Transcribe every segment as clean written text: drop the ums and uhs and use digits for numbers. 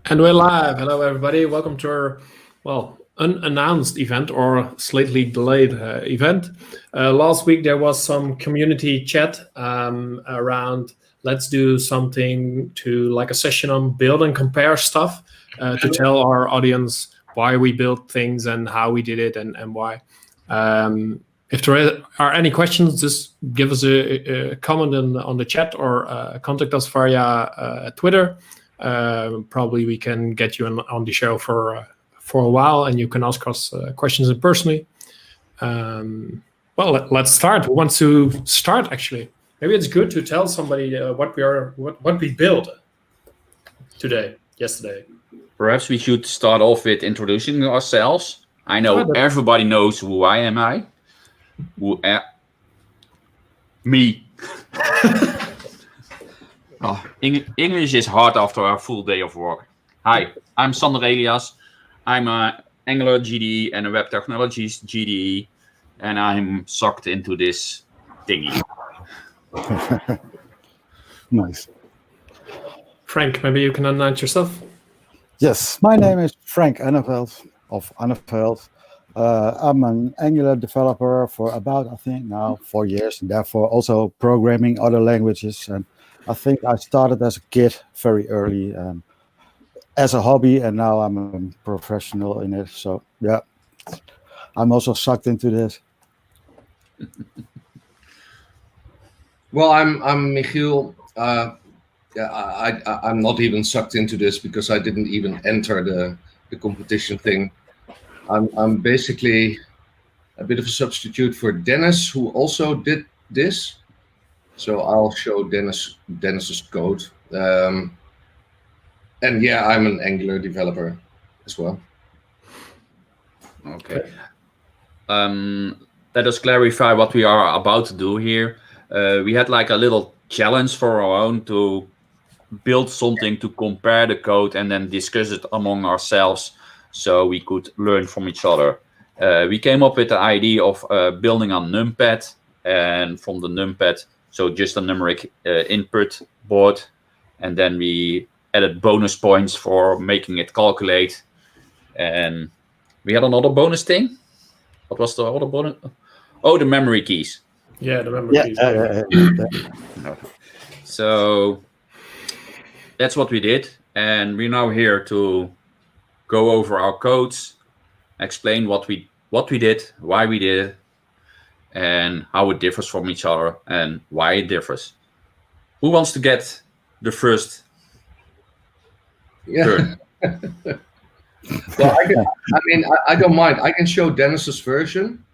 And we're live. Hello, everybody. Welcome to our, unannounced event or slightly delayed event. Last week there was some community chat around let's do something to like a session on build and compare stuff to tell our audience why we built things and how we did it and why. If there are any questions, just give us a comment on the chat or contact us via Twitter. Probably we can get you on the show for a while, and you can ask us questions personally. Let's start. Who wants to start? Actually, maybe it's good to tell somebody what we built yesterday. Perhaps we should start off with introducing ourselves. I know everybody knows who I am. Me. English is hard after a full day of work. Hi, I'm Sander Elias. I'm an Angular GDE and a Web Technologies GDE, and I'm sucked into this thingy. Nice. Frank, maybe you can announce yourself. Yes, my name is Frank Anneveld of Anneveld. I'm an Angular developer for about, I think now 4 years, and therefore also programming other languages. And I think I started as a kid very early as a hobby, and now I'm a professional in it. So yeah, I'm also sucked into this. Well, I'm Michiel. I'm not even sucked into this because I didn't even enter the competition thing. I'm basically a bit of a substitute for Dennis, who also did this. So I'll show Dennis's code. And yeah, I'm an Angular developer as well. Okay. Let us clarify what we are about to do here. We had like a little challenge for our own to build something to compare the code and then discuss it among ourselves so we could learn from each other. We came up with the idea of building a numpad, and from the numpad, so just a numeric input board, and then we added bonus points for making it calculate. And we had another bonus thing. What was the other bonus? Oh, the memory keys. Yeah, the memory keys. Yeah. So that's what we did, and we're now here to go over our codes, explain what we did, why we did it, and how it differs from each other and why it differs. Who wants to get the first turn? Well, I don't mind. I can show Dennis's version.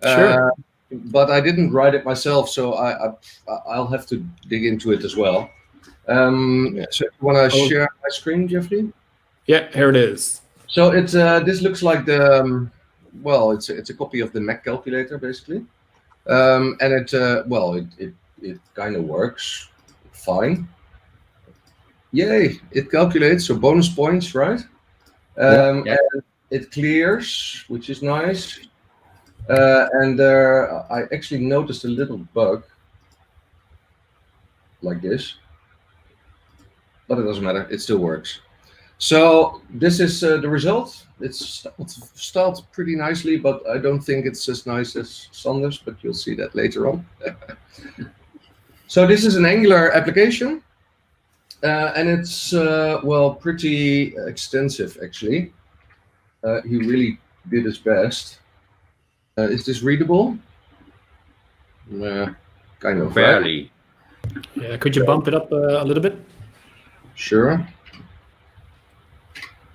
Sure. But I didn't write it myself, so I'll have to dig into it as well. So you want to share my screen, Jeffrey? Yeah, here it is. So it's this looks like the it's a copy of the Mac calculator basically, and it kind of works fine. Yay! It calculates, so bonus points, right? And it clears, which is nice. And I actually noticed a little bug like this, but it doesn't matter. It still works. So this is the result. It's styled pretty nicely, but I don't think it's as nice as Sander's, but you'll see that later on. So this is an Angular application, and it's pretty extensive actually. He really did his best. Is this readable? Kind of. Barely. Yeah, could you bump it up a little bit? Sure.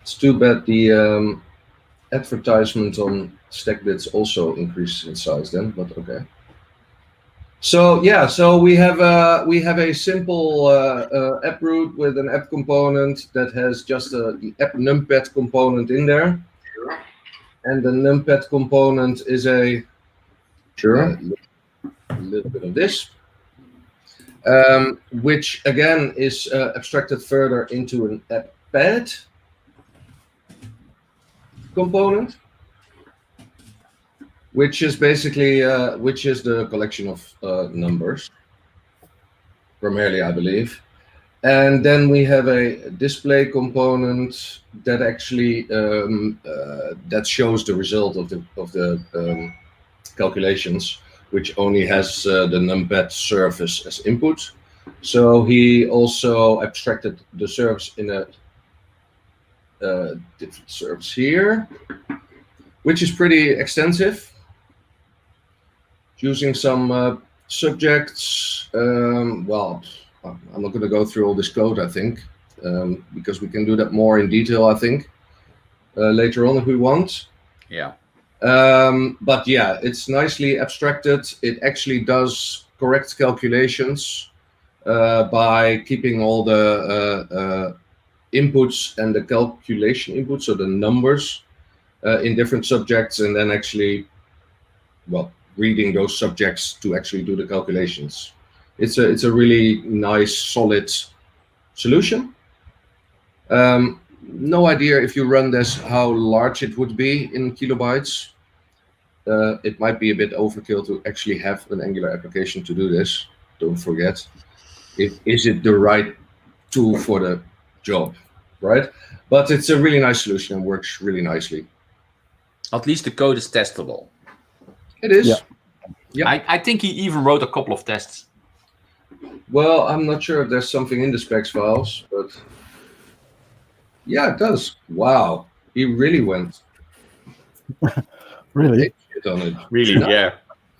It's too bad the advertisement on StackBits also increases in size then, but okay. So yeah, so we have a simple app root with an app component that has just the app numpad component in there. And the numpad component is a little bit of this, which again is abstracted further into an app pad component, which is basically the collection of numbers, primarily, I believe. And then we have a display component that actually that shows the result of the calculations, which only has the numpad service as input. So he also abstracted the service in a different service here, which is pretty extensive, using some subjects. Well, I'm not going to go through all this code, I think, because we can do that more in detail, I think, later on if we want. Yeah. But yeah, it's nicely abstracted. It actually does correct calculations by keeping all the inputs and the calculation inputs, so the numbers, in different subjects, and then actually, well, reading those subjects to actually do the calculations. It's a really nice, solid solution. No idea if you run this how large it would be in kilobytes. It might be a bit overkill to actually have an Angular application to do this. Don't forget, is it the right tool for the job, right? But it's a really nice solution and works really nicely. At least the code is testable. It is. Yeah. Yeah. I think he even wrote a couple of tests. Well, I'm not sure if there's something in the specs files, but yeah, it does. Wow, he really went Really? on it. Really, yeah.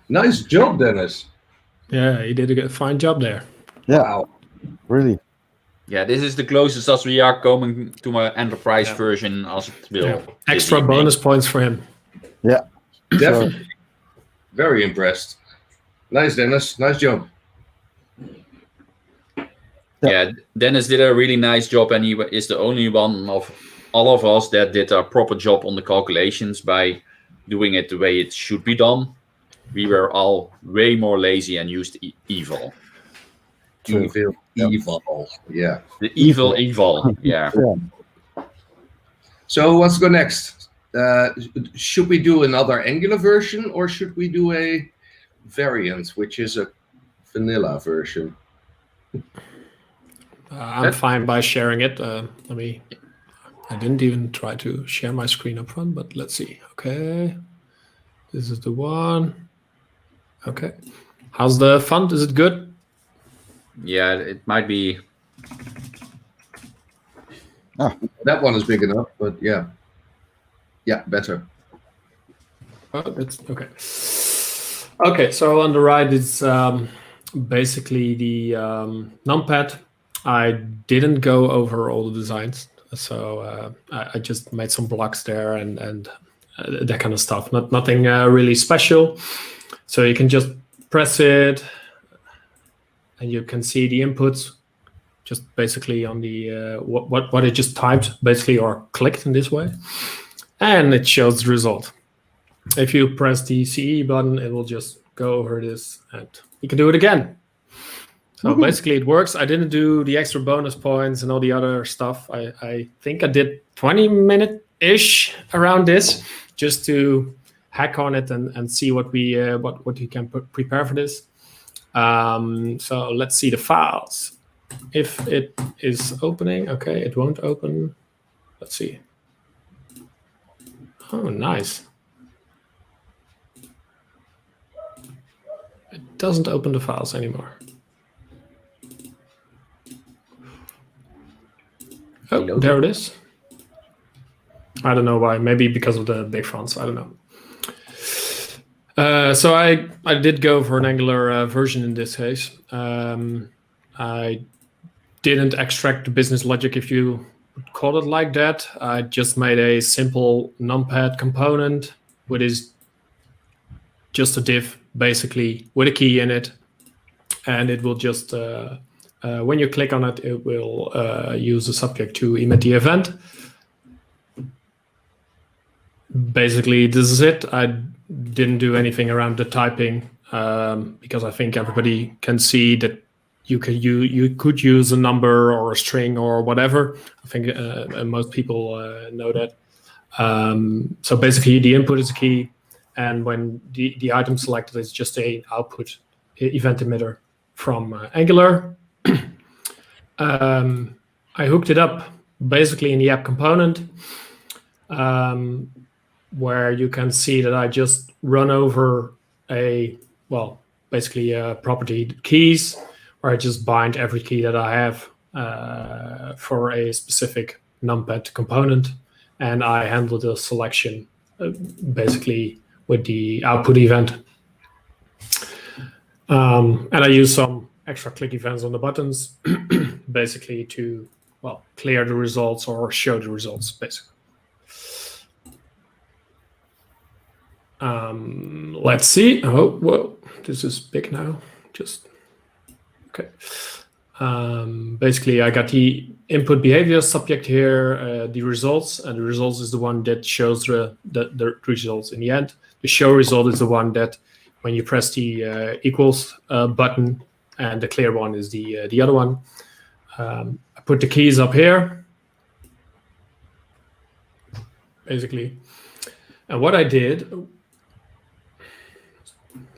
Nice job, Dennis. Yeah, he did a fine job there. Yeah. Wow. Really? Yeah, this is the closest as we are coming to my enterprise version as it will. Yeah. Extra bonus points for him. Yeah. Definitely. Very impressed. Nice, Dennis. Nice job. Yeah, Dennis did a really nice job, and he is the only one of all of us that did a proper job on the calculations by doing it the way it should be done. We were all way more lazy and used evil. True. Evil. Yeah. The evil. Yeah. Yeah. So what's go next? Should we do another Angular version, or should we do a variant, which is a vanilla version? I'm fine by sharing it. I didn't even try to share my screen up front, but let's see. Okay, this is the one. Okay, how's the font? Is it good? Yeah, it might be. That one is big enough, but yeah, better. Oh, that's okay. Okay, so on the right it's basically the numpad. I didn't go over all the designs, so I just made some blocks there and that kind of stuff. Nothing really special. So you can just press it, and you can see the inputs, just basically on the what it just typed, basically, or clicked in this way, and it shows the result. If you press the CE button, it will just go over this, and you can do it again. So basically it works. I didn't do the extra bonus points and all the other stuff. I think I did 20 minute-ish around this just to hack on it and see what we can prepare for this. So let's see the files. If it is opening, okay, it won't open. Let's see. Oh, nice. It doesn't open the files anymore. Oh, there it is. I don't know why. Maybe because of the big fonts. I don't know. So I did go for an Angular version in this case. I didn't extract the business logic, if you would call it like that. I just made a simple numpad component, which is just a div, basically, with a key in it. And it will just... when you click on it, it will use the subject to emit the event. Basically, this is it. I didn't do anything around the typing because I think everybody can see that you could use a number or a string or whatever. I think most people know that. So basically, the input is a key, and when the item selected is just an output event emitter from Angular. I hooked it up basically in the app component, where you can see that I just run over basically property keys, where I just bind every key that I have for a specific numpad component, and I handle the selection basically with the output event. And I use some extra click events on the buttons, basically to clear the results or show the results, basically. Let's see. Oh, whoa, this is big now. Just okay. Basically, I got the input behavior subject here, the results, and the results is the one that shows the results in the end. The show result is the one that when you press the equals button, and the clear one is the other one. I put the keys up here, basically. And what I did,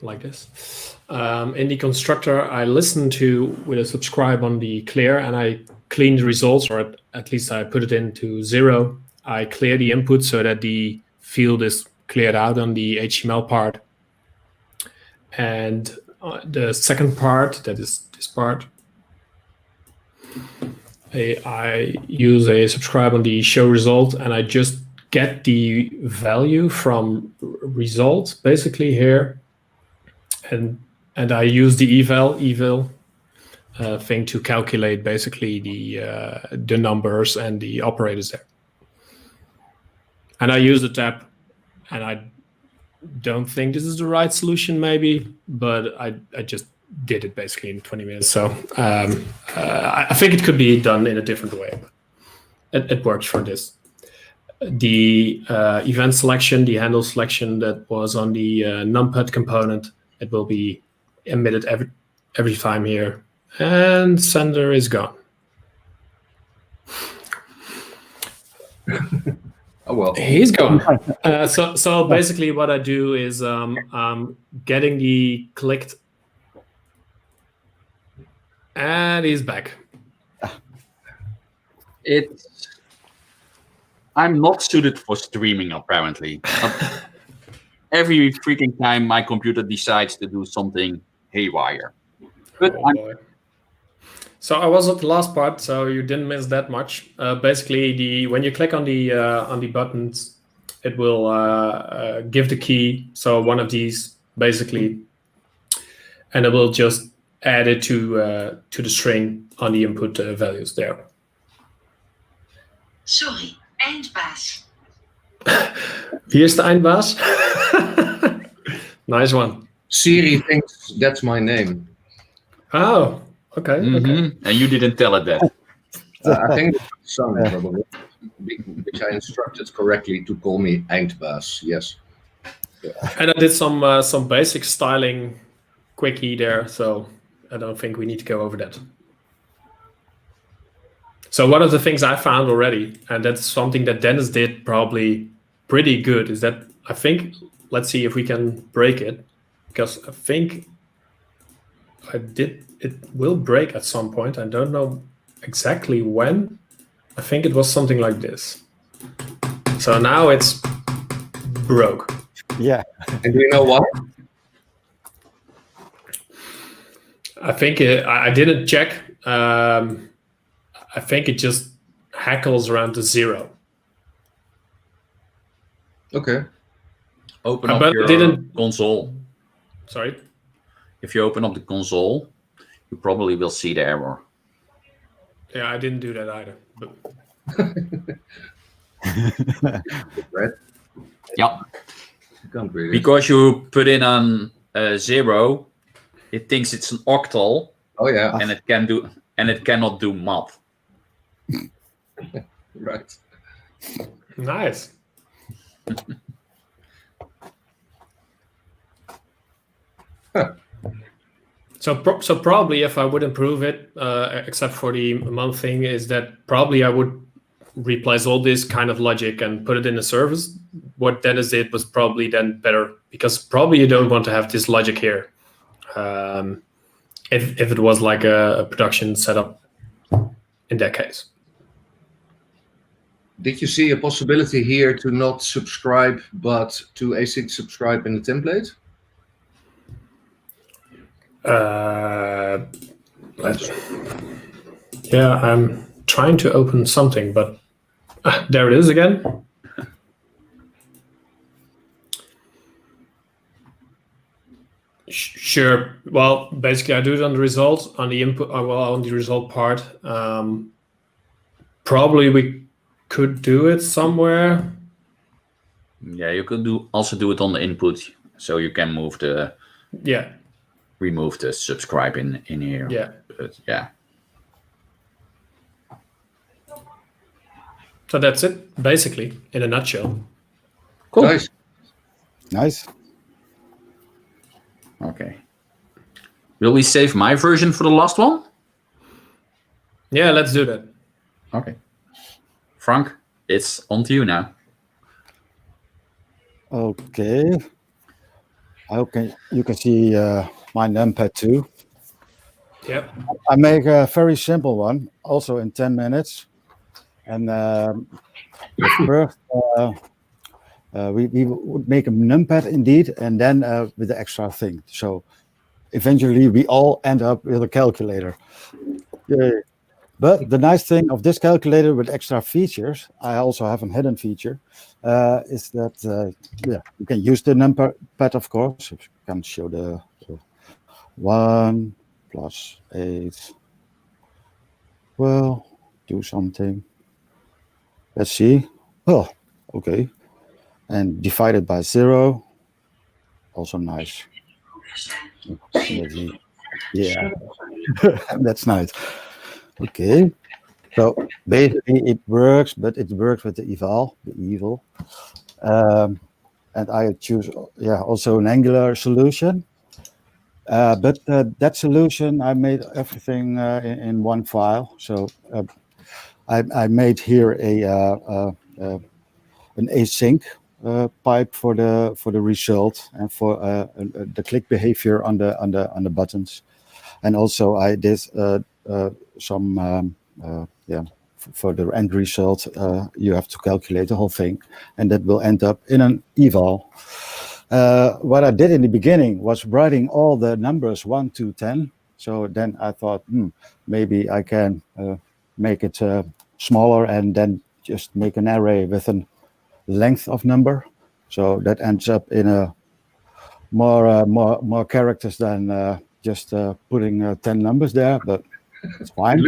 like this, in the constructor, I listened to with a subscribe on the clear, and I cleaned the results, or at least I put it into 0. I clear the input so that the field is cleared out on the HTML part. And the second part, that is this part, I use a subscribe on the show result, and I just get the value from results basically here, and I use the eval thing to calculate basically the numbers and the operators there. And I use the tab, and I don't think this is the right solution maybe, but I just did it basically in 20 minutes. So I think it could be done in a different way, but it works for this. The event selection, the handle selection that was on the numpad component, it will be emitted every time here, and sender is gone. Oh well, he's gone. So basically, what I do is getting the clicked, and he's back. I'm not suited for streaming, apparently. Every freaking time my computer decides to do something haywire. But So I was at the last part, so you didn't miss that much. Basically, when you click on the buttons, it will give the key. So one of these, basically, and it will just add it to the string on the input values there. Sorry, eindbaas. Here's the eindbaas. Nice one. Siri thinks that's my name. Oh, okay. Okay. And you didn't tell it that. I think it's son probably, which I instructed correctly to call me eindbaas. Yes. And I did some basic styling quickie there, so I don't think we need to go over that. So one of the things I found already, and that's something that Dennis did probably pretty good, is that I think, let's see if we can break it, because I think it will break at some point. I don't know exactly when. I think it was something like this. So now it's broke. Yeah. And do you know what? I think I didn't check. I think it just hackles around the 0. Okay. Open up your console. Sorry? If you open up the console, you probably will see the error. Yeah, I didn't do that either. But... Right? Yeah. You can't read it. Because you put in on 0, it thinks it's an octal. Oh yeah. And it cannot do math. Right. Nice. So probably if I would improve it, except for the month thing, is that probably I would replace all this kind of logic and put it in a service. What Dennis did was probably then better, because probably you don't want to have this logic here. If it was like a production setup. in that case. Did you see a possibility here to not subscribe, but to async subscribe in the template? Yeah, I'm trying to open something, but there it is again. Sure. Well, basically, I do it on the result, on the input, on the result part. Probably we could do it somewhere. Yeah, you could also do it on the input, so you can remove the subscribe in here. Yeah. But yeah. So that's it, basically, in a nutshell. Cool. Nice. Okay. Will we save my version for the last one? Yeah, let's do that. Okay. Frank, it's on to you now. Okay. You can see my numpad too. Yep. I make a very simple one, also in 10 minutes. And first, we would make a numpad indeed, and then with the extra thing. So eventually we all end up with a calculator. Yay. But the nice thing of this calculator with extra features, I also have a hidden feature, is that you can use the numpad, of course. You can show the 1 plus 8. Well, do something. Let's see. Oh, okay. And divided by 0. Also nice. Yeah, that's nice. Okay. So basically it works, but it works with the evil. And I choose, also an Angular solution. But that solution, I made everything in one file. So I made here an async pipe for the result and for the click behavior on the buttons, and also I did some for the end result. You have to calculate the whole thing, and that will end up in an eval. What I did in the beginning was writing all the numbers 1 to 10. So then I thought, maybe I can make it smaller and then just make an array with a length of number. So that ends up in a more characters than just putting 10 numbers there, but it's fine.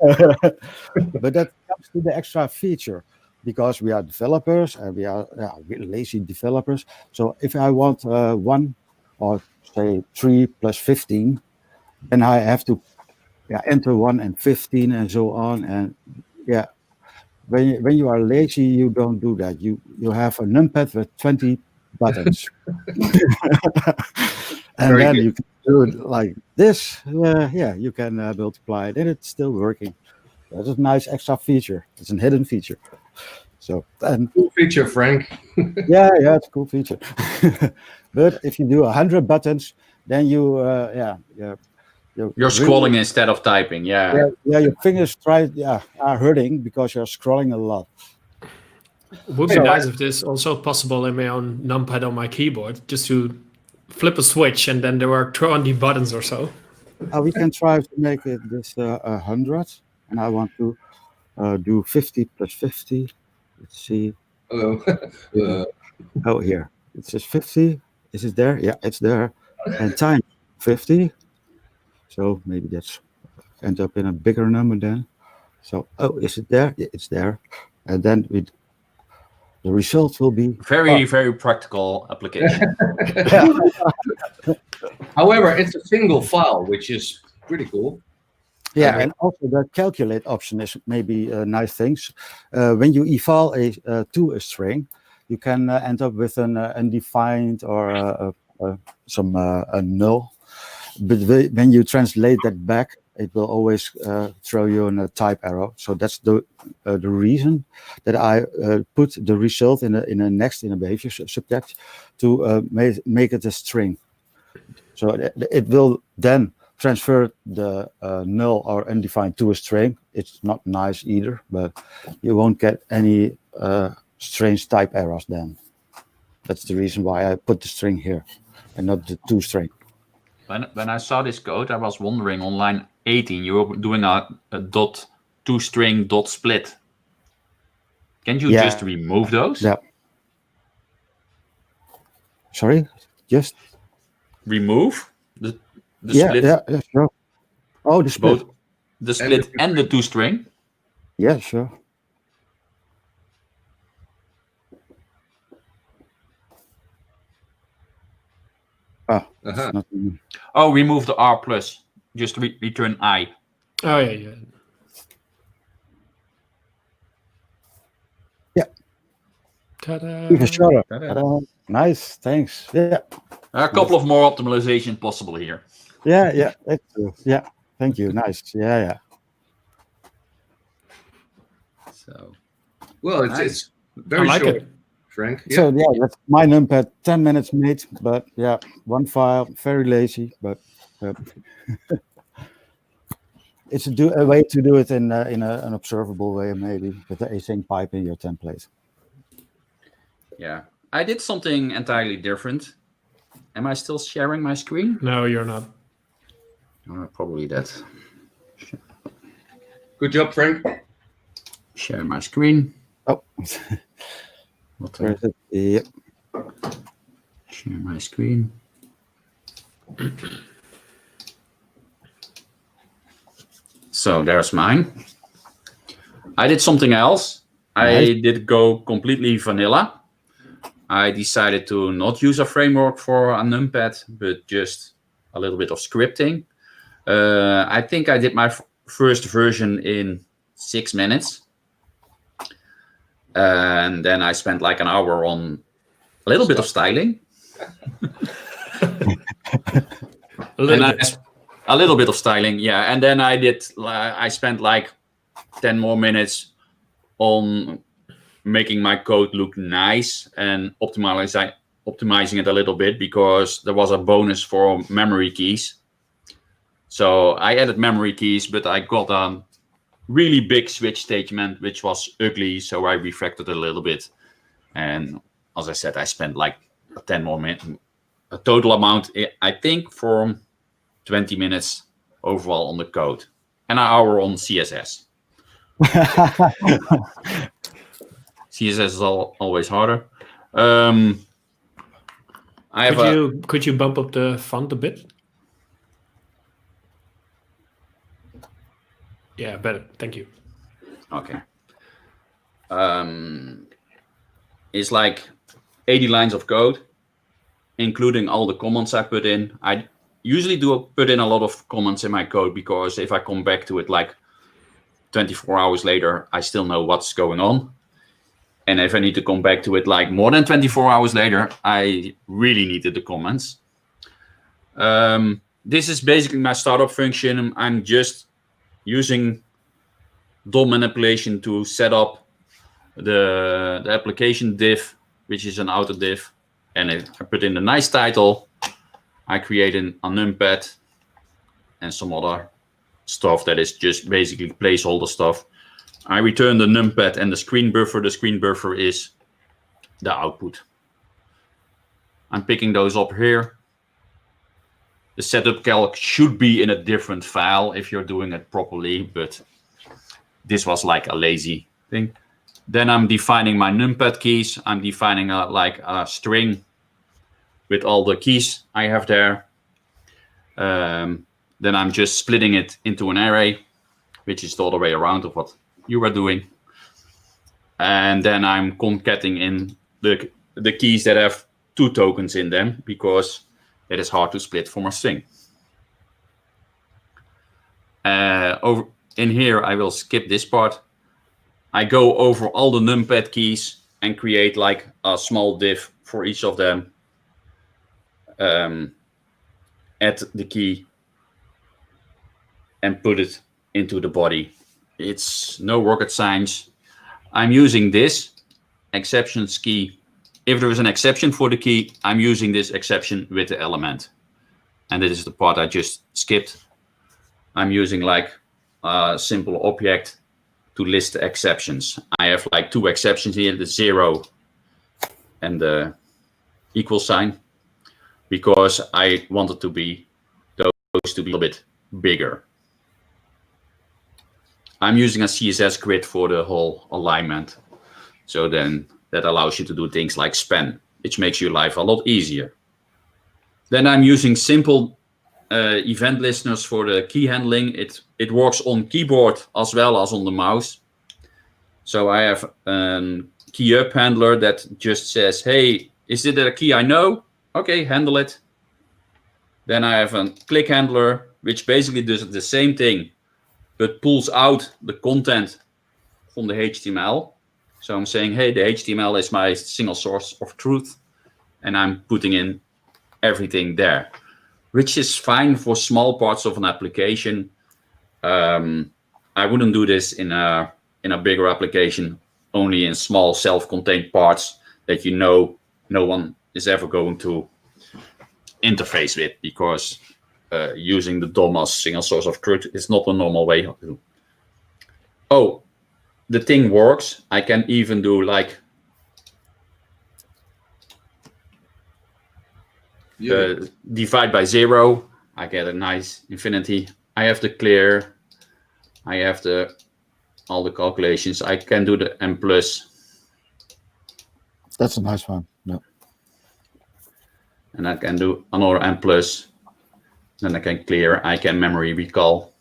But that comes to the extra feature, because we are developers and we are lazy developers. So if I want 1 or say 3 plus 15, then I have to enter 1 and 15 and so on. And when you are lazy, you don't do that. You have a numpad with 20 buttons. And Very then good. you can do it like this. You can multiply it, and it's still working. That's a nice extra feature. It's a hidden feature. So Cool feature, Frank. it's a cool feature. But if you do 100 buttons, then you're scrolling instead of typing. Yeah. Your fingers are hurting because you're scrolling a lot. It would be nice if this also possible in my own numpad on my keyboard, just to flip a switch and then there were 20 buttons or so. We can try to make it this 100, and I want to do 50 plus 50. Let's see. Hello. Oh, here. It says 50. Is it there? Yeah, it's there. And times 50. So maybe that's end up in a bigger number then. So, is it there? Yeah, it's there. And then the result will be very practical application. However, it's a single file, which is pretty cool. Yeah, and also the calculate option is maybe nice things. When you eval to a string, you can end up with an undefined or some null. But when you translate that back, it will always throw you in a type error. So that's the reason that I put the result in a behavior subject to make it a string. So it will then transfer the null or undefined to a string. It's not nice either, but you won't get any strange type errors then. That's the reason why I put the string here and not the toString. When I saw this code, I was wondering on line 18, you were doing a dot toString dot split. Can you just remove those? Yeah. Sorry, just remove the split. Yeah, sure. Oh, the split. Both the split and the toString. Yeah, sure. Oh, remove the R plus. Just return I. Oh yeah. Yeah. Ta-da. Even shorter. Ta-da. Nice, thanks. Yeah. A couple of more optimization possible here. Yeah, that's true. Yeah, thank you. Nice. Yeah. So. Well, it's very I like short, it. Frank. So that's my numpad. 10 minutes made, but yeah, one file. Very lazy, but it's a way to do it in an observable way, maybe with the async pipe in your template. Yeah, I did something entirely different. Am I still sharing my screen? No, you're not. Probably that. Good job, Frank. Share my screen. Oh, where is it? Yep. Share my screen. So there's mine. I did something else. Nice. I did go completely vanilla. I decided to not use a framework for a numpad, but just a little bit of scripting. I think I did my first version in 6 minutes. And then I spent like an hour on a little bit of styling. A little bit of styling, yeah. And then I spent like 10 more minutes on making my code look nice and optimizing it a little bit, because there was a bonus for memory keys. So I added memory keys, but I got a really big switch statement, which was ugly. So I refactored it a little bit. And as I said, I spent like 10 more minutes, a total amount, I think, for 20 minutes overall on the code and an hour on CSS. CSS is always harder. Could you bump up the font a bit? Yeah, better. Thank you. Okay. It's like 80 lines of code, including all the comments I put in. I usually put in a lot of comments in my code, because if I come back to it like 24 hours later, I still know what's going on. And if I need to come back to it like more than 24 hours later, I really needed the comments. This is basically my startup function. I'm just using DOM manipulation to set up the application div, which is an auto div. And I put in the nice title. I created a numpad and some other stuff that is just basically placeholder stuff. I return the numpad and the screen buffer. The screen buffer is the output. I'm picking those up here. The setup calc should be in a different file if you're doing it properly, but this was like a lazy thing. Then I'm defining my numpad keys. I'm defining a string with all the keys I have there. Then I'm just splitting it into an array, which is the other way around of what you were doing. And then I'm concatenating in the keys that have 2 tokens in them, because it is hard to split from a string. Over in here, I will skip this part. I go over all the numpad keys and create like a small div for each of them. Add the key and put it into the body. It's no rocket science. I'm using this exceptions key. If there is an exception for the key, I'm using this exception with the element. And this is the part I just skipped. I'm using like a simple object to list the exceptions. I have like 2 exceptions here, the 0 and the equal sign, because I wanted to be those to be a little bit bigger. I'm using a CSS grid for the whole alignment. So then that allows you to do things like span, which makes your life a lot easier. Then I'm using simple event listeners for the key handling. It works on keyboard as well as on the mouse. So I have a key up handler that just says, hey, is it a key I know? Okay, handle it. Then I have a click handler, which basically does the same thing, but pulls out the content from the HTML. So I'm saying, hey, the HTML is my single source of truth, and I'm putting in everything there, which is fine for small parts of an application. I wouldn't do this in a bigger application, only in small self-contained parts that no one is ever going to interface with, because using the DOM as single source of truth is not a normal way to do. Oh, the thing works. I can even do like divide by 0. I get a nice infinity. I have the clear. I have all the calculations. I can do the M plus. That's a nice one. Yeah. And I can do another M plus. Then I can clear. I can memory recall.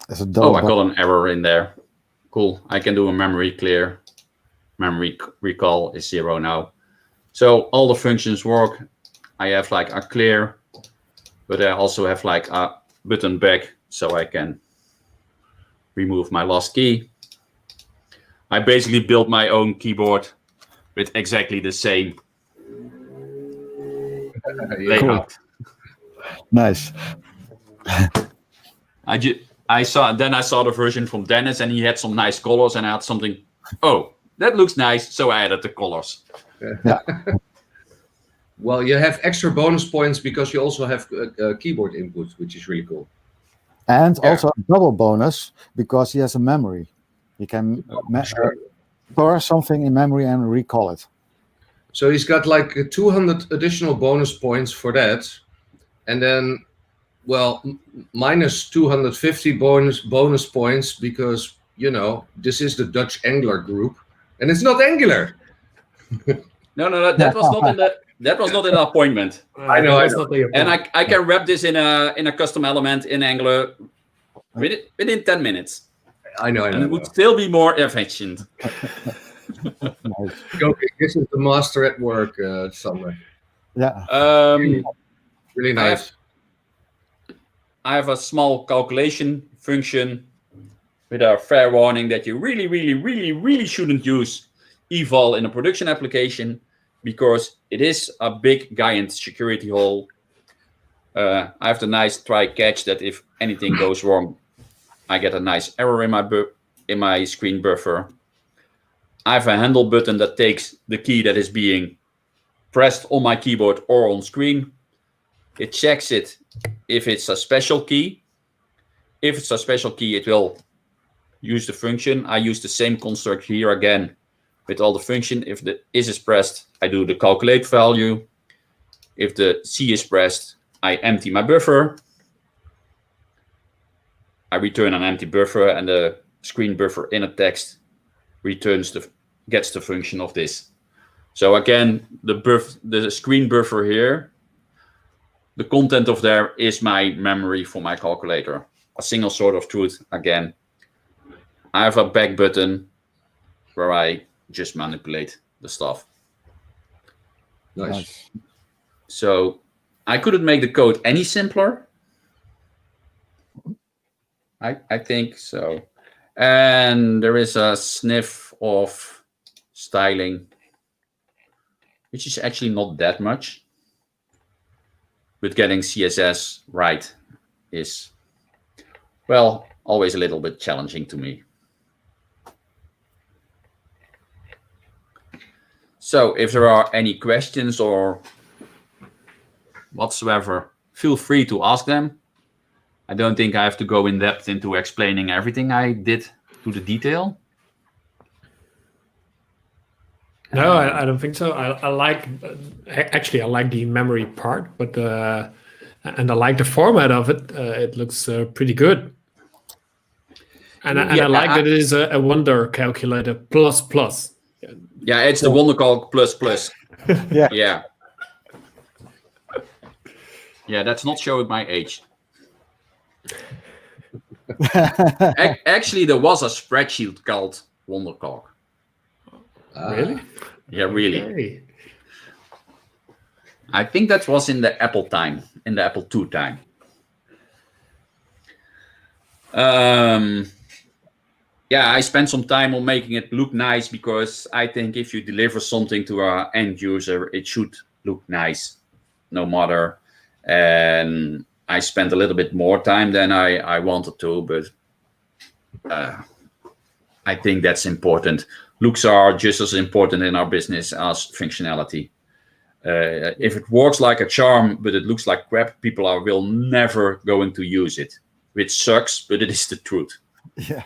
That's a double I got an error in there. Cool. I can do a memory clear. Memory recall is 0 now. So all the functions work. I have like a clear, but I also have like a button back, so I can remove my last key. I basically built my own keyboard with exactly the same layout. Nice. I saw the version from Dennis, and he had some nice colors, and I had something. Oh, that looks nice, so I added the colors. Yeah. Well, you have extra bonus points because you also have keyboard input, which is really cool. And also a double bonus because he has a memory. He can store something in memory and recall it. So he's got like 200 additional bonus points for that. And then, well, minus 250 bonus points because, this is the Dutch Angler group. And it's not Angular. No, that was not in the... That was not an appointment. I know. And I can wrap this in a custom element in Angular within 10 minutes. I know. And it would still be more efficient. Nice. Okay, this is the master at work, Sander. Yeah. Really nice. I have a small calculation function with a fair warning that you really, really, really, really shouldn't use eval in a production application, because it is a big giant security hole. I have the nice try catch that if anything goes wrong, I get a nice error in my screen buffer. I have a handle button that takes the key that is being pressed on my keyboard or on screen. It checks it if it's a special key. If it's a special key, it will use the function. I use the same construct here again with all the function. If the is pressed, I do the calculate value. If the C is pressed, I empty my buffer. I return an empty buffer, and the screen buffer inner text gets the function of this. So again, the screen buffer here, the content of there is my memory for my calculator. A single source of truth again. I have a back button where I just manipulate the stuff. Nice. So I couldn't make the code any simpler. I think so. And there is a sniff of styling, which is actually not that much. But getting CSS right is, well, always a little bit challenging to me. So if there are any questions or whatsoever, feel free to ask them. I don't think I have to go in depth into explaining everything I did to the detail. No, I don't think so. I like actually I like the memory part, but and I like the format of it. It looks pretty good, and I like that it is a wonder calculator plus plus. Yeah, it's the WonderCalc plus plus. Yeah. Yeah. Yeah, that's not showing my age. Actually, there was a spreadsheet called WonderCalc. Really? Yeah, really. Okay. I think that was in the Apple time, in the Apple II time. Yeah, I spent some time on making it look nice because I think if you deliver something to our end user, it should look nice, no matter. And I spent a little bit more time than I wanted to, but I think that's important. Looks are just as important in our business as functionality. If it works like a charm, but it looks like crap, people will never going to use it, which sucks, but it is the truth. Yeah.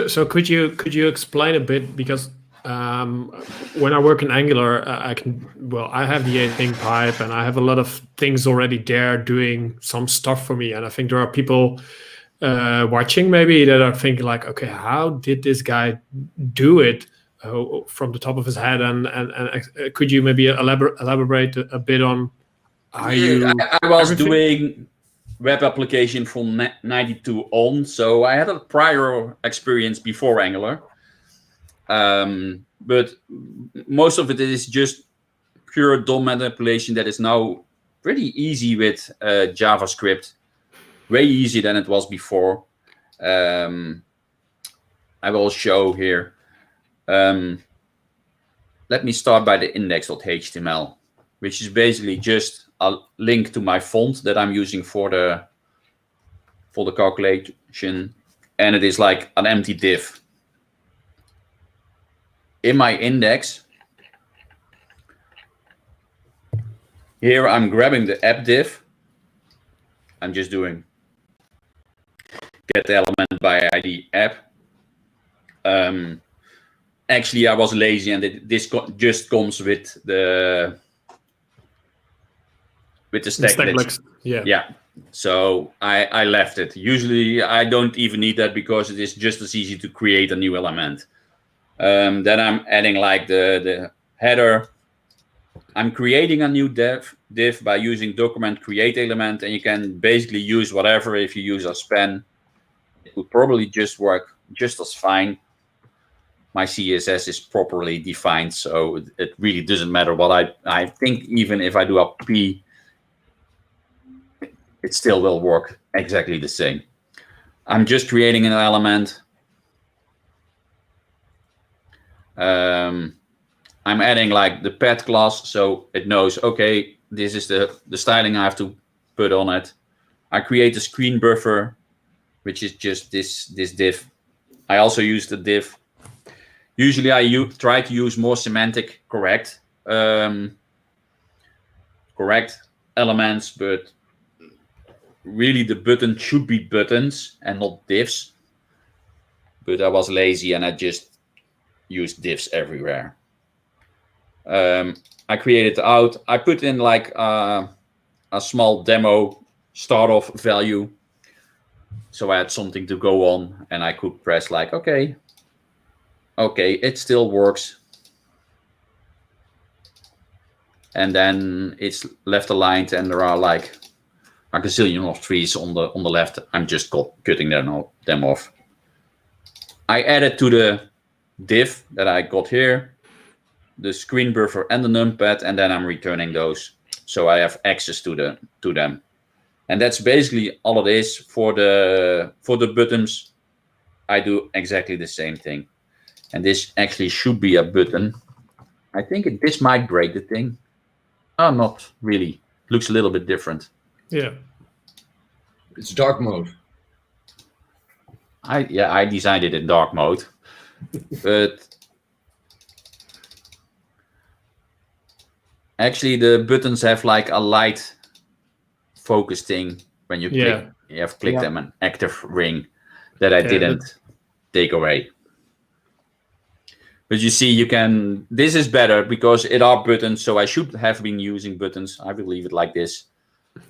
So could you explain a bit, because when I work in Angular, I have the async pipe and I have a lot of things already there doing some stuff for me, and I think there are people watching maybe that are thinking like, okay, how did this guy do it from the top of his head, and could you maybe elaborate a bit on how you? I was doing web application from 92 on, so I had a prior experience before Angular, but most of it is just pure DOM manipulation that is now pretty easy with JavaScript, way easier than it was before. I will show here. Let me start by the index.html, which is basically just a link to my font that I'm using for the calculation, and it is like an empty div. In my index, here I'm grabbing the app div. I'm just doing get element by ID app. Actually, I was lazy, and this just comes with the stack list. Yeah. So I left it. Usually I don't even need that because it is just as easy to create a new element. Then I'm adding like the header. I'm creating a new div by using document create element, and you can basically use whatever. If you use a span, it would probably just work just as fine. My CSS is properly defined, so it really doesn't matter what I think. Even if I do a P, it still will work exactly the same. I'm just creating an element. I'm adding like the pet class, so it knows, okay, this is the styling I have to put on it. I create a screen buffer, which is just this div. I also use the div. Usually I try to use more semantic correct elements, but really the button should be buttons and not divs. But I was lazy and I just used divs everywhere. I created out. I put in like a small demo start off value, so I had something to go on, and I could press like okay, it still works, and then it's left aligned, and there are like a gazillion of trees on the left. I'm just cutting them off. I added to the div that I got here the screen buffer and the numpad, and then I'm returning those, so I have access to them. And that's basically all it is. For the buttons, I do exactly the same thing. And this actually should be a button. I think this might break the thing. Oh, not really. Looks a little bit different. Yeah. It's dark mode. I designed it in dark mode, but actually the buttons have like a light focus thing when you Yeah. click. You have clicked Yeah. them an active ring that I Yeah, didn't take away. But you see, you can. This is better because it are buttons, so I should have been using buttons. I will leave it like this.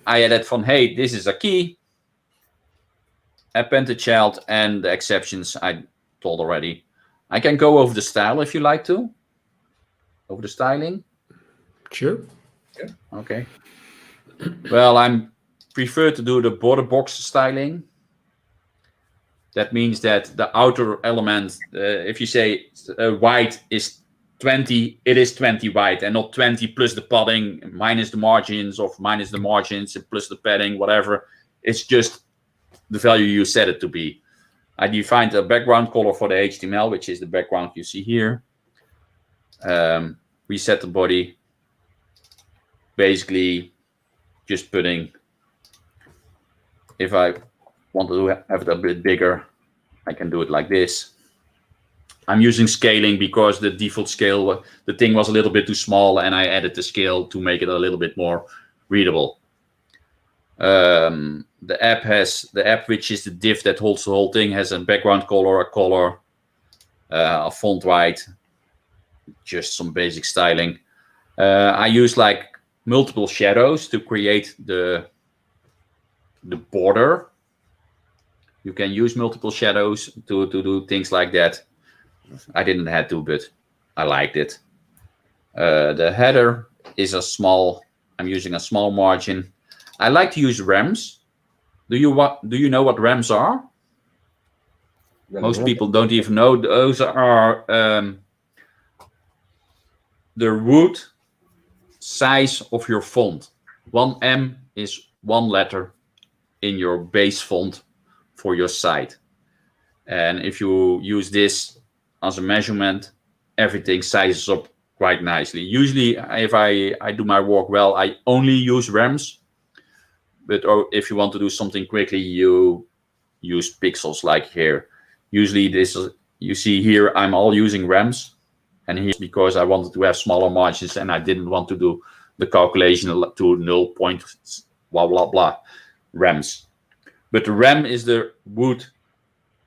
I added from, hey, this is a key. Append the child and the exceptions I told already. I can go over the style if you like to. Over the styling. Sure. Okay. Well, I'm prefer to do the border box styling. That means that the outer element, if you say white is 20, it is 20 white and not 20 plus the padding minus the margins or minus the margins and plus the padding, whatever. It's just the value you set it to be. I defined a background color for the HTML, which is the background you see here. We set the body, basically just putting, if I want to have it a bit bigger, I can do it like this. I'm using scaling because the default scale, the thing was a little bit too small, and I added the scale to make it a little bit more readable. The app, which is the div that holds the whole thing, has a background color, a font white, just some basic styling. I use like multiple shadows to create the border. You can use multiple shadows to do things like that. I didn't have to, but I liked it. The header is I'm using a small margin. I like to use rems. Do you know what rems are? Most people don't even know. Those are the root size of your font. 1M is one letter in your base font for your site. And if you use this as a measurement, everything sizes up quite nicely. Usually, if I do my work well, I only use rems. But if you want to do something quickly, you use pixels like here. Usually you see here, I'm all using rems. And here's because I wanted to have smaller margins and I didn't want to do the calculation to 0. Blah, blah, blah, rems. But the rem is the root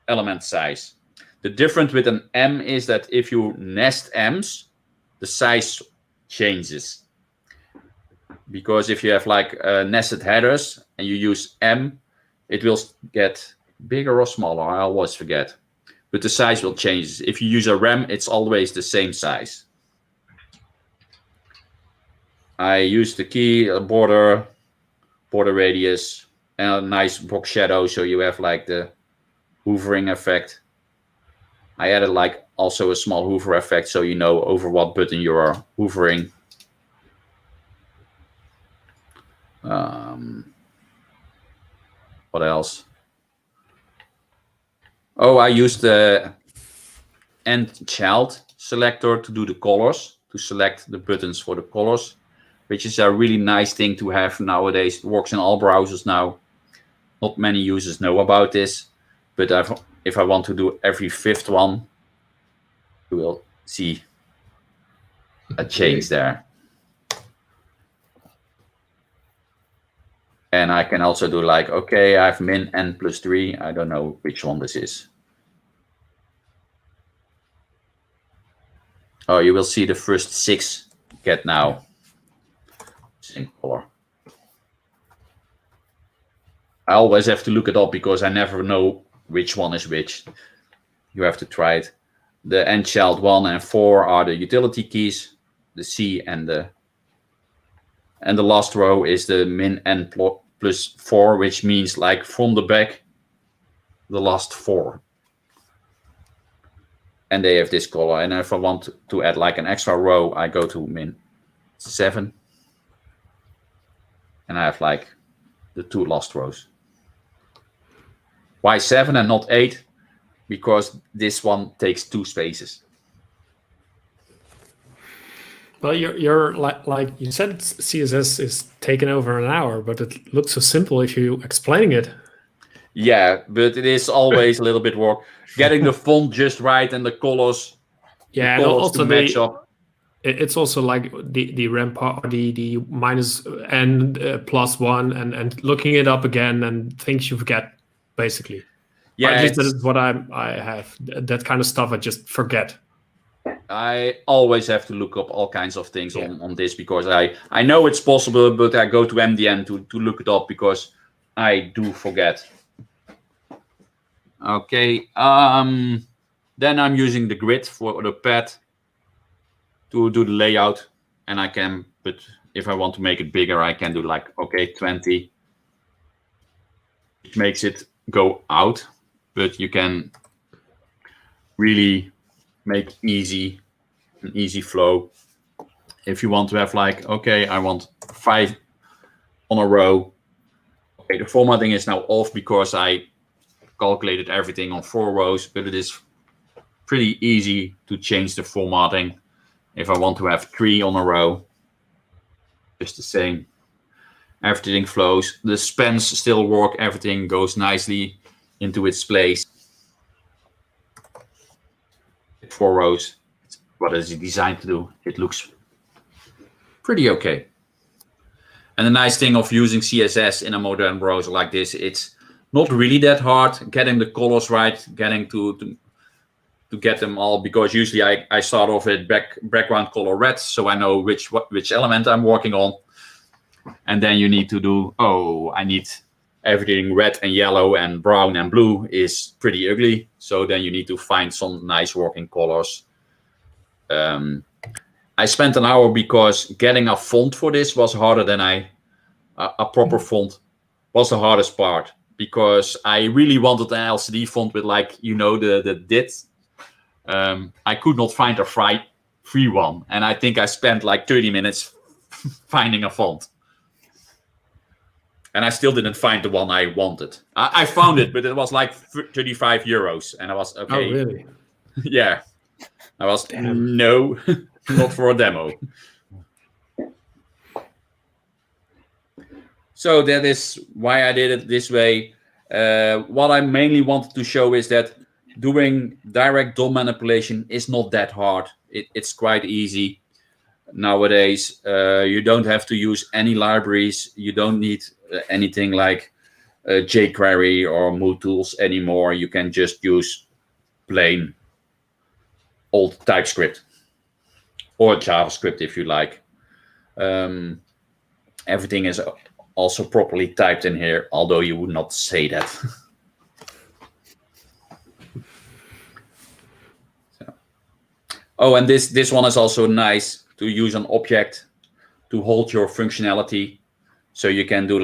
element size. The difference with an M is that if you nest M's, the size changes. Because if you have like nested headers and you use M, it will get bigger or smaller. I always forget. But the size will change. If you use a rem, it's always the same size. I use the key, border radius, and a nice box shadow, so you have like the hoovering effect. I added like also a small hoover effect, so you know over what button you are hoovering. What else? Oh, I used the end child selector to do the colors, to select the buttons for the colors, which is a really nice thing to have nowadays. It works in all browsers now. Not many users know about this, but if I want to do every fifth one, you will see a change there. And I can also do like, okay, I have min n plus 3. I don't know which one this is. Oh, you will see the first 6 get now same color. I always have to look it up because I never know which one is which. You have to try it. The end child 1 and 4 are the utility keys. The C and the last row is the min n plus 4, which means like from the back, the last 4. And they have this color. And if I want to add like an extra row, I go to min 7. And I have like the 2 last rows. Why 7 and not 8? Because this one takes 2 spaces. Well, you're like you said, CSS is taking over an hour, but it looks so simple if you explaining it. Yeah, but it is always a little bit work. Getting the font just right and the colors, Yeah, the and colors also to match up. it's also like the rampart, the minus n +1, and looking it up again and things you forget, basically. Yeah, Or at least that it's- is what I have. That kind of stuff I just forget. I always have to look up all kinds of things Yeah. on this because I know it's possible, but I go to MDN to look it up because I do forget. Okay, then I'm using the grid for the pad to do the layout, and I can, but if I want to make it bigger, I can do like, okay, 20, which makes it go out, but you can really make an easy flow. If you want to have like, okay, I want 5 on a row. Okay, the formatting is now off because I calculated everything on 4 rows, but it is pretty easy to change the formatting. If I want to have 3 on a row, just the same. Everything flows. The spans still work. Everything goes nicely into its place. 4 rows. What is it designed to do? It looks pretty okay. And the nice thing of using CSS in a modern browser like this, it's not really that hard getting the colors right, getting to get them all, because usually I start off with background color red, so I know which element I'm working on. And then you need to do, I need everything red and yellow and brown and blue is pretty ugly. So then you need to find some nice working colors. I spent an hour because getting a font for this was harder than a proper font was the hardest part, because I really wanted an LCD font with the DIT. I could not find a free one. And I think I spent like 30 minutes finding a font. And I still didn't find the one I wanted. I found it, but it was like 35 euros. And I was, okay. Oh, really? Yeah. I was, Damn. no, not for a demo. So that is why I did it this way. What I mainly wanted to show is that doing direct DOM manipulation is not that hard. It's quite easy. Nowadays, you don't have to use any libraries. You don't need anything like jQuery or MooTools anymore. You can just use plain old TypeScript or JavaScript if you like. Everything is also properly typed in here, although you would not say that. Oh, and this one is also nice to use an object to hold your functionality. So you can do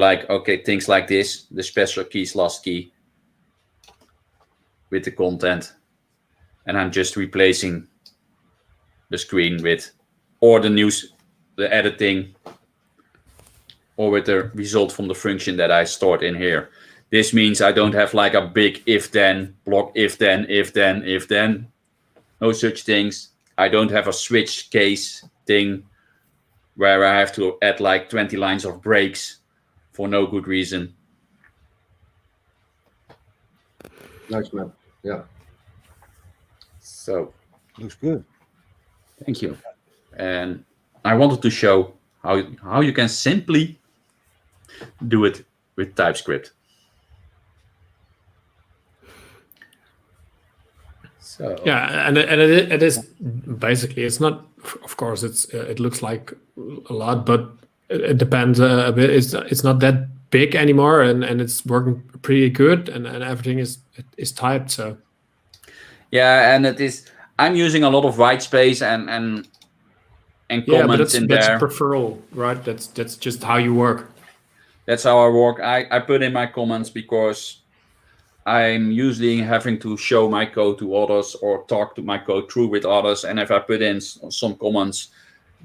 things like this, the special keys last key with the content. And I'm just replacing the screen with, or the editing, or with the result from the function that I stored in here. This means I don't have like a big if-then block, if-then, if-then, if-then. No such things. I don't have a switch case thing where I have to add like 20 lines of breaks for no good reason. Nice map. Yeah. So Looks good. thank you. And I wanted to show how you can simply do it with TypeScript. So Yeah, and it is basically, it's not, of course, it looks like a lot, but it depends a bit. It's not that big anymore, and it's working pretty good, and everything is typed. So yeah, and it is. I'm using a lot of white space and yeah, but comments in there. that's preferable, right? That's just how you work. That's how I work. I put in my comments because I'm usually having to show my code to others or talk to my code through with others. And if I put in some comments,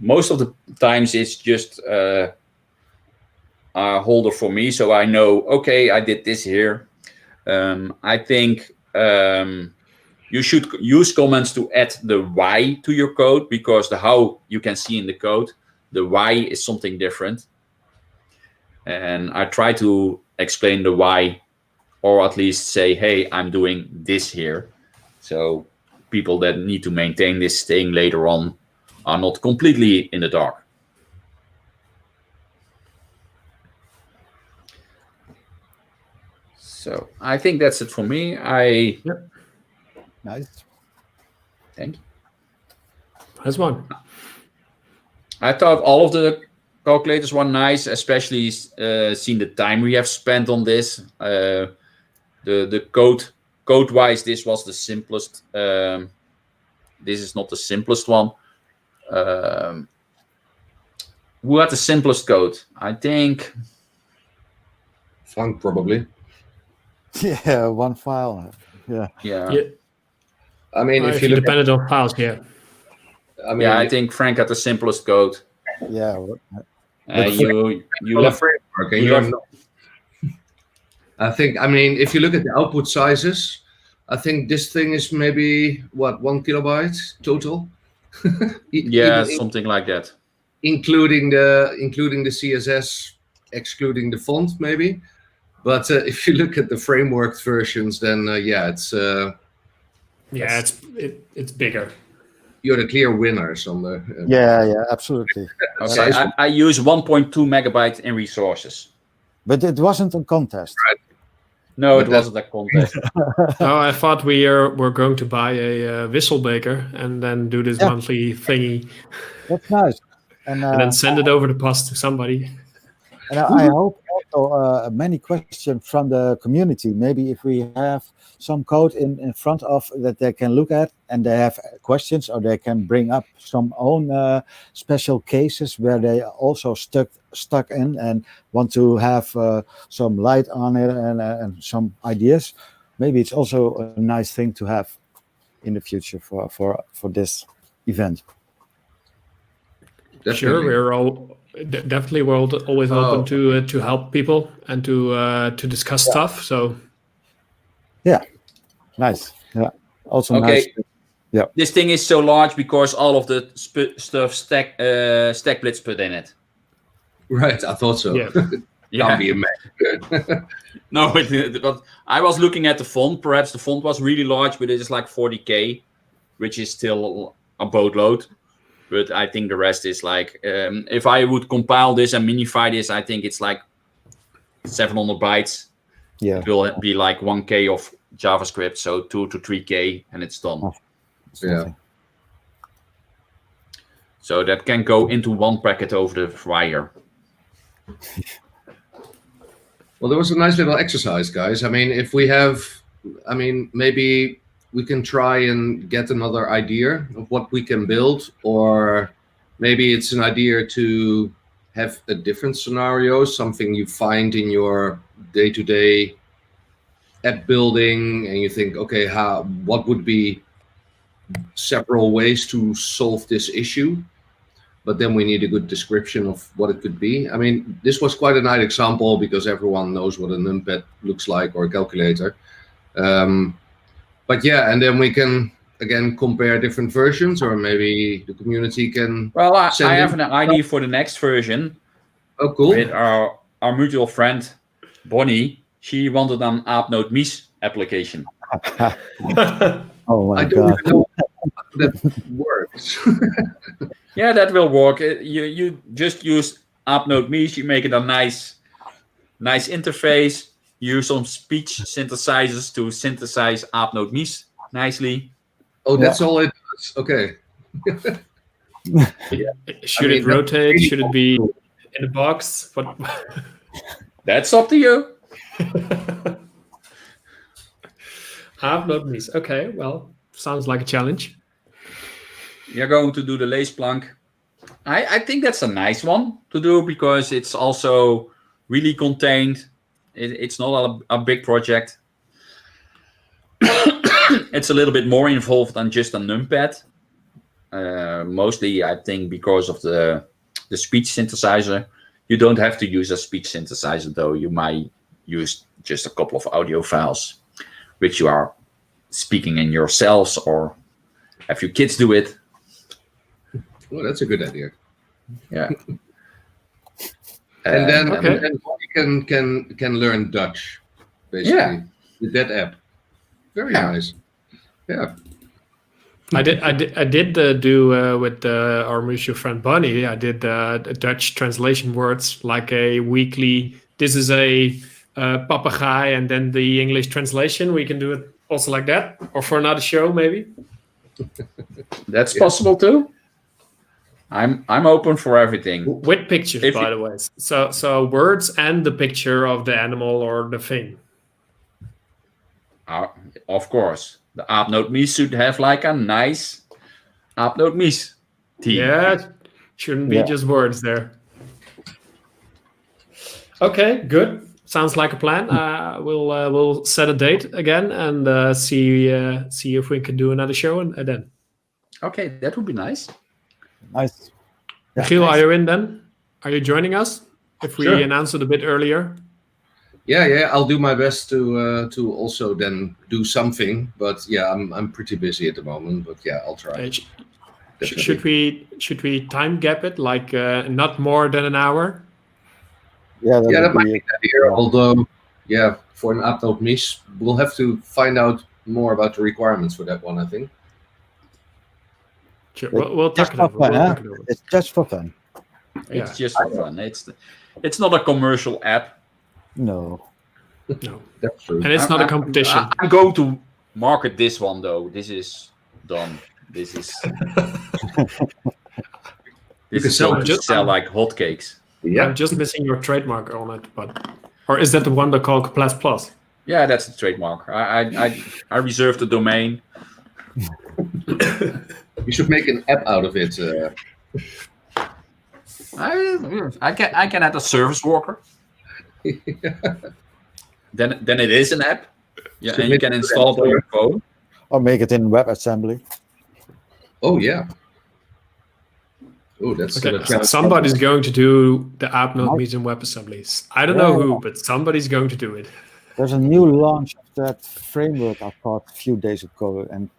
most of the times it's just a holder for me. So I know, okay, I did this here. I think you should use comments to add the why to your code, because the how you can see in the code, the why is something different. And I try to explain the why, or at least say, hey, I'm doing this here. So people that need to maintain this thing later on are not completely in the dark. So I think that's it for me. Nice. Thank you. That's one. I thought all of the calculators were nice, especially seeing the time we have spent on this. The code-wise, this was the simplest. This is not the simplest one. Who had the simplest code? I think Frank probably. Yeah, one file. Yeah. Yeah. I mean, If you depended on files, yeah. I think Frank had the simplest code. Yeah. You left left. framework, and you you're left- not. I mean, if you look at the output sizes, I think this thing is maybe what 1 kilobyte total. Yeah, Even something like that. including the CSS, excluding the font, maybe. But if you look at the framework versions, then it's it's bigger. you're the clear winners on the. Yeah, absolutely. Okay, Size- I use 1.2 megabytes in resources. But it wasn't a contest. No, But it wasn't a contest. Oh, I thought were going to buy a Whistlemaker and then do this Yeah. monthly thingy That's nice. And then send it over the post to somebody. And I hope also many questions from the community. Maybe if we have some code in front of that they can look at and they have questions, or they can bring up some own special cases where they also stuck in and want to have some light on it and some ideas. Maybe it's also a nice thing to have in the future for this event. Definitely. Sure, we're always open to help people and to discuss stuff. So Nice. Yeah. Also Okay. nice. This thing is so large because all of the stuff StackBlitz put in it. Right, I thought so. Yeah. Can't be a Mac. No, but I was looking at the font. Perhaps the font was really large, but it is like 40K, which is still a boatload. But I think the rest is like, if I would compile this and minify this, I think it's like 700 bytes. Yeah. It will be like 1K of JavaScript, so 2 to 3K, and it's done. Yeah. So that can go into one packet over the wire. Well, there was a nice little exercise, guys. I mean, maybe we can try and get another idea of what we can build, or maybe it's an idea to have a different scenario, something you find in your day-to-day app building, and you think, okay, what would be several ways to solve this issue? But then we need a good description of what it could be. I mean, this was quite a nice example because everyone knows what a numpad looks like, or a calculator. But yeah, and then we can again compare different versions, or maybe the community can. Well, I send have in- an idea for the next version. Oh, cool. With our mutual friend Bonnie. She wanted an AppNodeMice application. Oh my I don't God. even know how that works. Yeah, that will work. You just use AppNodeMice. You make it a nice interface. Use some speech synthesizers to synthesize AppNodeMice nicely. Oh, that's all it does. Okay. should I it mean, rotate? that's Should it be in a box? What? That's up to you. AppNodeMice. Okay, well, sounds like a challenge. You're going to do the lace plank. I think that's a nice one to do because it's also really contained. It's not a big project. It's a little bit more involved than just a numpad. Mostly, I think, because of the speech synthesizer. You don't have to use a speech synthesizer, though. You might use just a couple of audio files, which you are speaking in yourselves, or have your kids do it. Well, that's a good idea. Yeah. And then, okay. and then you can learn Dutch, basically, with that app. Very nice. Yeah. I did do with our mutual friend Bunny. I did the Dutch translation words like a weekly. This is a papegaai, and then the English translation. We can do it also like that, or for another show maybe. That's possible too. I'm open for everything. With pictures, by the way. So words and the picture of the animal or the thing. Of course, the Aapnoot Mies should have like a nice Aapnoot Mies theme. Yeah, shouldn't be just words there. Okay, good. Sounds like a plan. We'll set a date again and see if we can do another show and then. Okay, that would be nice. Nice. Michiel, nice. are you in then? Are you joining us? If we Sure. announce it a bit earlier. Yeah. I'll do my best to also then do something. But yeah, I'm pretty busy at the moment. But yeah, I'll try. Should we time gap it like not more than an hour? Yeah, That might be easier. Although, yeah, for an Aapnoot Mies, we'll have to find out more about the requirements for that one, I think. Sure. We'll talk just it for over. fun, We'll huh? talk it over. It's just for fun. It's just for fun. It's not a commercial app. No. No, That's true. and it's not a competition. I'm going to market this one though. This is done. This is going to sell like hotcakes. Yeah. I'm just missing your trademark on it, or is that the one they call plus plus? Yeah, that's the trademark. I reserve the domain. You should make an app out of it. I can add a service worker. Then it is an app. Yeah, and you can install it on your phone. Or make it in WebAssembly. Oh yeah. Oh, that's Okay. Somebody's going to do the Aapnoot Mies in WebAssembly. I don't know who, but somebody's going to do it. There's a new launch of that framework I caught a few days ago, and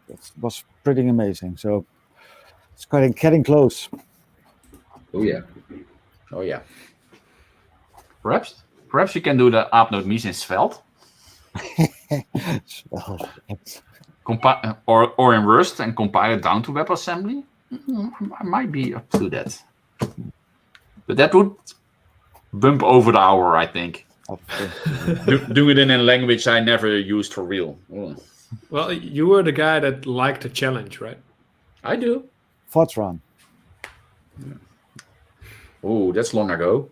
it was pretty amazing. So it's getting close. Oh yeah. Oh yeah. Perhaps you can do the Aapnoot Mies in Svelte. Or in Rust and compile it down to WebAssembly. I might be up to that. But that would bump over the hour, I think. Do it in a language I never used for real. Oh. Well, you were the guy that liked the challenge, right? I do. Fortran. Oh, that's long ago.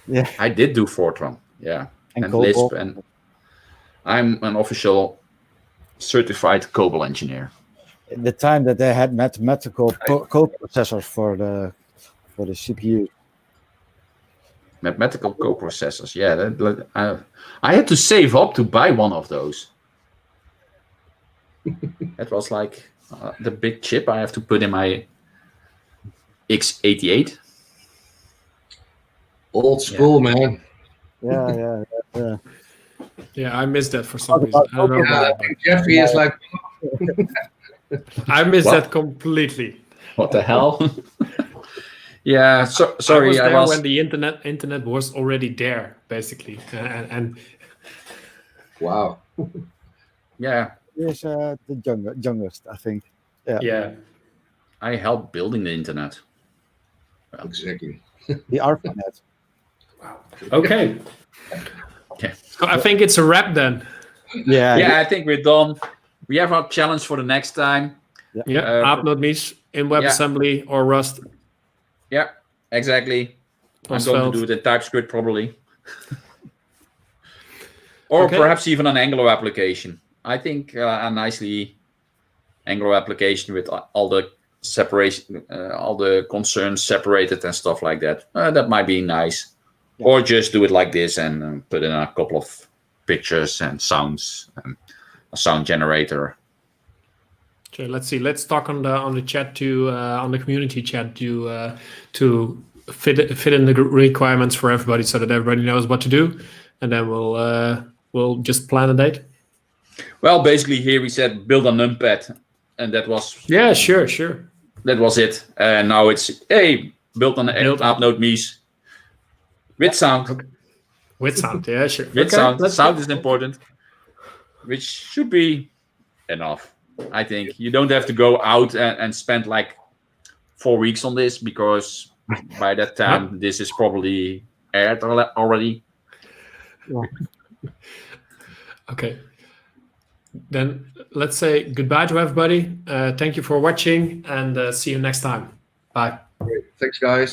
Yeah. I did do Fortran. Yeah. And Lisp. And I'm an official certified COBOL engineer. The time that they had mathematical code processors for the CPU. Mathematical coprocessors. Yeah, I had to save up to buy one of those. That was like the big chip I have to put in my x88. Old school, man. Yeah. Yeah, I missed that for some reason. I don't know I think Jeffrey is like, I missed that completely. What the hell? Yeah, sorry. I was there when the internet was already there, basically, and wow. Yeah. He's the youngest, I think. Yeah. I helped building the internet. Well, exactly. The ARPANET. Wow. Okay. Yeah. So I think it's a wrap then. Yeah. I think we're done. We have our challenge for the next time. Yeah. Aapnoot Mies in WebAssembly or Rust. Yeah, exactly. I'm going to do it in TypeScript probably. Or perhaps even an Angular application. I think a nicely Angular application with all the separation, all the concerns separated and stuff like that. That might be nice. Yeah. Or just do it like this and put in a couple of pictures and sounds and a sound generator. Okay, let's see. Let's talk on the chat on the community chat to fit in the requirements for everybody so that everybody knows what to do, and then we'll just plan a date. Well, basically here we said build a numpad, and that was sure. That was it. And now it's build an Aapnoot Mies with sound. Okay. With sound, yeah, sure. With sound. Sound is important, which should be enough. I think you don't have to go out and spend like 4 weeks on this, because by that time this is probably aired already. Okay. Then let's say goodbye to everybody. Thank you for watching, and see you next time. Bye. Great. Thanks, guys.